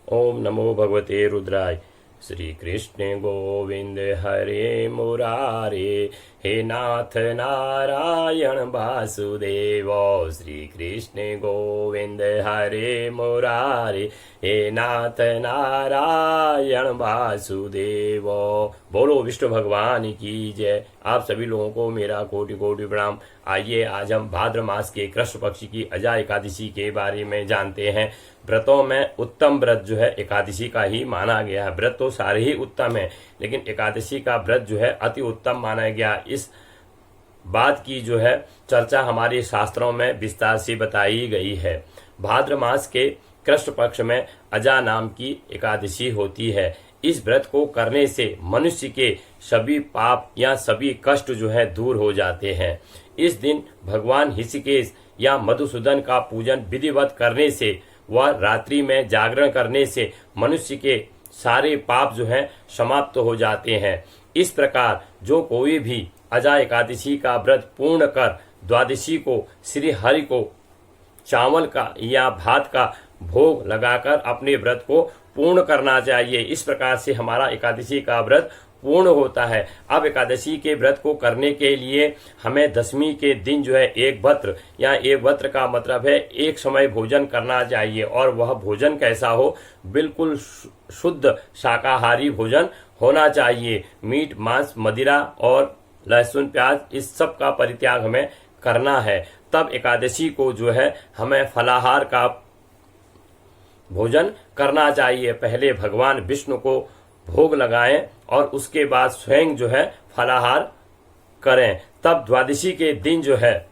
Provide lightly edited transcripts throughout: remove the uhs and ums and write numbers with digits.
ओम नमो भगवते रुद्राय। श्री कृष्ण गोविंद हरे मुरारे, हे नाथ नारायण वासुदेव। श्री कृष्ण गोविंद हरे मुरारे, हे नाथ नारायण वासुदेव। बोलो विष्णु भगवान की जय। आप सभी लोगों को मेरा कोटि कोटि प्रणाम। आइए आज हम भाद्र मास के कृष्ण पक्ष की अजा एकादशी के बारे में जानते हैं। व्रतों में उत्तम व्रत जो है एकादशी का ही माना गया है। व्रत तो सारे ही उत्तम है, लेकिन एकादशी का व्रत जो है अति उत्तम माना गया। इस बात की जो है चर्चा हमारे शास्त्रों में विस्तार से बताई गई है। भाद्र मास के कृष्ण पक्ष में अजा नाम की एकादशी होती है। इस व्रत को करने से मनुष्य के सभी पाप या सभी कष्ट जो है दूर हो जाते हैं। इस दिन भगवान ऋषिकेश या मधुसूदन का पूजन विधिवत करने से व रात्रि में जागरण करने से मनुष्य के सारे पाप जो हैं समाप्त हो जाते हैं। इस प्रकार जो कोई भी अजा एकादशी का व्रत पूर्ण कर द्वादशी को श्री हरि को चावल का या भात का भोग लगाकर अपने व्रत को पूर्ण करना चाहिए। इस प्रकार से हमारा एकादशी का व्रत पूर्ण होता है। अब एकादशी के व्रत को करने के लिए हमें दशमी के दिन जो है एक वत्र या एक वत्र का मतलब है एक समय भोजन करना चाहिए। और वह भोजन कैसा हो? बिल्कुल शुद्ध शाकाहारी भोजन होना चाहिए। मीट मांस मदिरा और लहसुन प्याज इस सब का परित्याग हमें करना है। तब एकादशी को जो है हमें फलाहार का भोजन करना चाहिए। पहले भगवान विष्णु को भोग लगाएं और उसके बाद स्वयं जो है फलाहार करें। तब द्वादशी के दिन जो है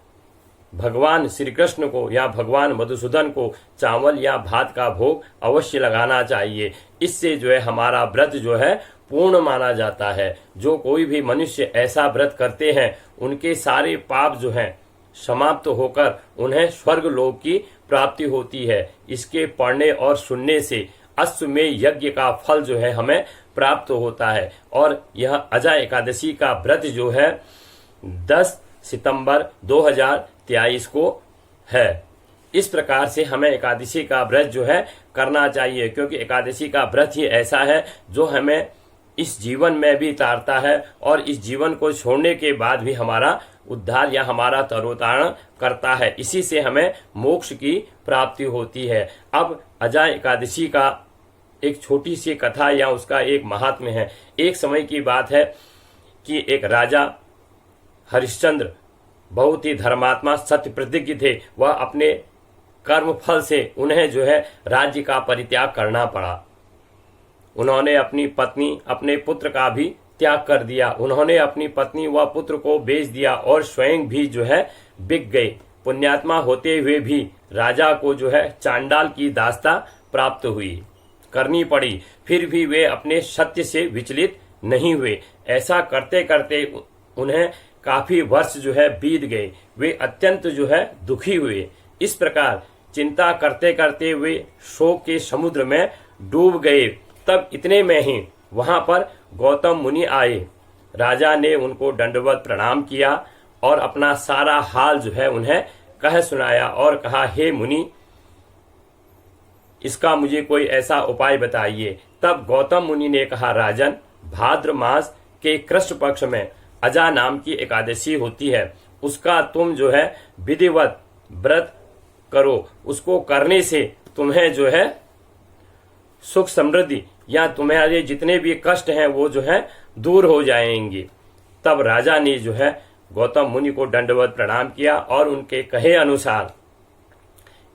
भगवान श्री कृष्ण को या भगवान मधुसूदन को चावल या भात का भोग अवश्य लगाना चाहिए। इससे जो है हमारा व्रत जो है पूर्ण माना जाता है। जो कोई भी मनुष्य ऐसा व्रत करते हैं उनके सारे पाप जो हैं समाप्त होकर उन्हें स्वर्ग लोक की प्राप्ति होती है। इसके पढ़ने और सुनने से अश्वमेध यज्ञ का फल जो है हमें प्राप्त होता है। और यह अजा एकादशी का व्रत जो है 10 सितंबर 2023 को है। इस प्रकार से हमें एकादशी का व्रत जो है करना चाहिए, क्योंकि एकादशी का व्रत ही ऐसा है जो हमें इस जीवन में भी तारता है और इस जीवन को छोड़ने के बाद भी हमारा उद्धार या हमारा तरोतारण करता है। इसी से हमें मोक्ष की प्राप्ति होती है। अब अजा एकादशी का एक छोटी सी कथा या उसका एक महात्म्य है। एक समय की बात है कि एक राजा हरिश्चंद्र बहुत ही धर्मात्मा सत्य प्रतिज्ञ थे। वह अपने कर्म फल से उन्हें जो है राज्य का परित्याग करना पड़ा। उन्होंने अपनी पत्नी अपने पुत्र का भी त्याग कर दिया। उन्होंने अपनी पत्नी व पुत्र को बेच दिया और स्वयं भी जो है बिक गए। पुण्यात्मा होते हुए भी राजा को जो है चांडाल की दास्ता प्राप्त हुई करनी पड़ी। फिर भी वे अपने सत्य से विचलित नहीं हुए। ऐसा करते करते उन्हें काफी वर्ष जो है बीत गए। वे अत्यंत जो है दुखी हुए। इस प्रकार चिंता करते करते वे शोक के समुद्र में डूब गए। तब इतने में ही वहां पर गौतम मुनि आए। राजा ने उनको दंडवत प्रणाम किया और अपना सारा हाल जो है उन्हें कह सुनाया और कहा, हे मुनि, इसका मुझे कोई ऐसा उपाय बताइए। तब गौतम मुनि ने कहा, राजन, भाद्र मास के कृष्ण पक्ष में अजा नाम की एकादशी होती है। उसका तुम जो है विधिवत व्रत करो। उसको करने से तुम्हें जो है सुख समृद्धि या तुम्हारे जितने भी कष्ट हैं वो जो है दूर हो जाएंगे। तब राजा ने जो है गौतम मुनि को दंडवत प्रणाम किया और उनके कहे अनुसार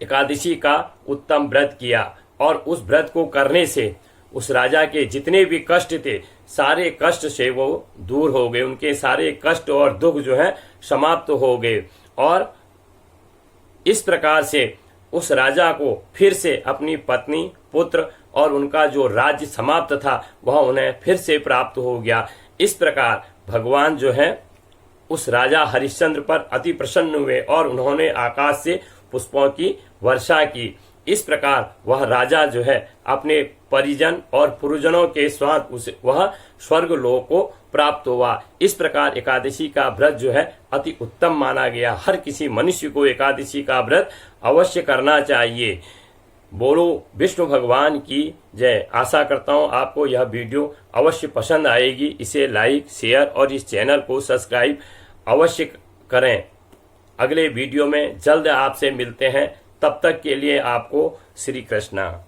एकादशी का उत्तम व्रत किया। और उस व्रत को करने से उस राजा के जितने भी कष्ट थे सारे कष्ट से वो दूर हो गए। उनके सारे कष्ट और दुख जो है समाप्त हो गए। और इस प्रकार से उस राजा को फिर से अपनी पत्नी पुत्र और उनका जो राज्य समाप्त था वह उन्हें फिर से प्राप्त हो गया। इस प्रकार भगवान जो है उस राजा हरिश्चंद्र पर अति प्रसन्न हुए और उन्होंने आकाश से पुष्पों की वर्षा की। इस प्रकार वह राजा जो है अपने परिजन और पुरुजनों के साथ वह स्वर्ग लोक को प्राप्त हुआ। इस प्रकार एकादशी का व्रत जो है अति उत्तम माना गया। हर किसी मनुष्य को एकादशी का व्रत अवश्य करना चाहिए। बोलो विष्णु भगवान की जय। आशा करता हूँ आपको यह वीडियो अवश्य पसंद आएगी। इसे लाइक, शेयर और इस चैनल को सब्सक्राइब अवश्य करें। अगले वीडियो में जल्द आपसे मिलते हैं। तब तक के लिए आपको श्री कृष्णा।